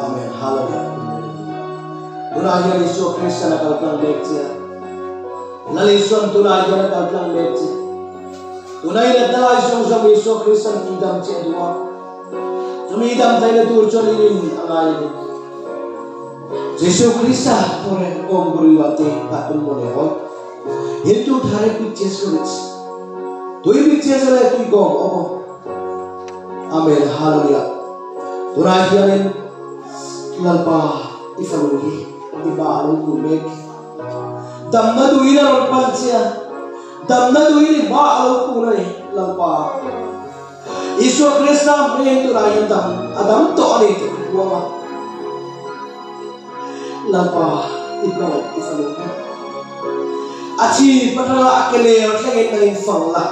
Amen. Hallelujah. Tunay Yesus Kristus na kalkang leksia. Nalison tunay na kalkang leksia. Tunay na tayo sa Yesus Kristus ang kingdom siya dua. Sumidam tayo na turso rin ang ayin. Yesus Kristus po rin kong buriwati patong mo lehot. Hinto tayo pictures ko rin. Tuwi pictures ko rin tuwi gong. Amen. Hallelujah. Tunay siya rin lalpa ifaluhi. Diba along kumig. Dam na duwi na lalpan siya. Dam na duwi ni ba along kunay lalpa. Yesus Kristus may tunay ang dam. Adam to alito. Buwa lalpa ikaw ifaluhi. Achi patala akele langit na infangla.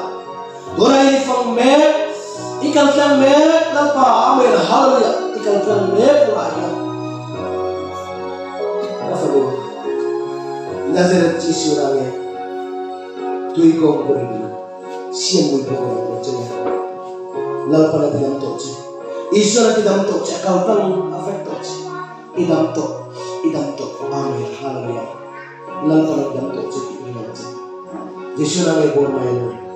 Tunay infang mer. Ikan kang mer lalpa. Amen. Hallelujah. Ikan kang mer tunay. Afalo Nazareth Yesus orangnya tuh kau beri siang mui pokoknya macamnya lalu pada tidak toce Yesus tidak toce kalau pun afek toce idam to amin haleluya lalu pada tidak toce ini macam Yesus orangnya bormain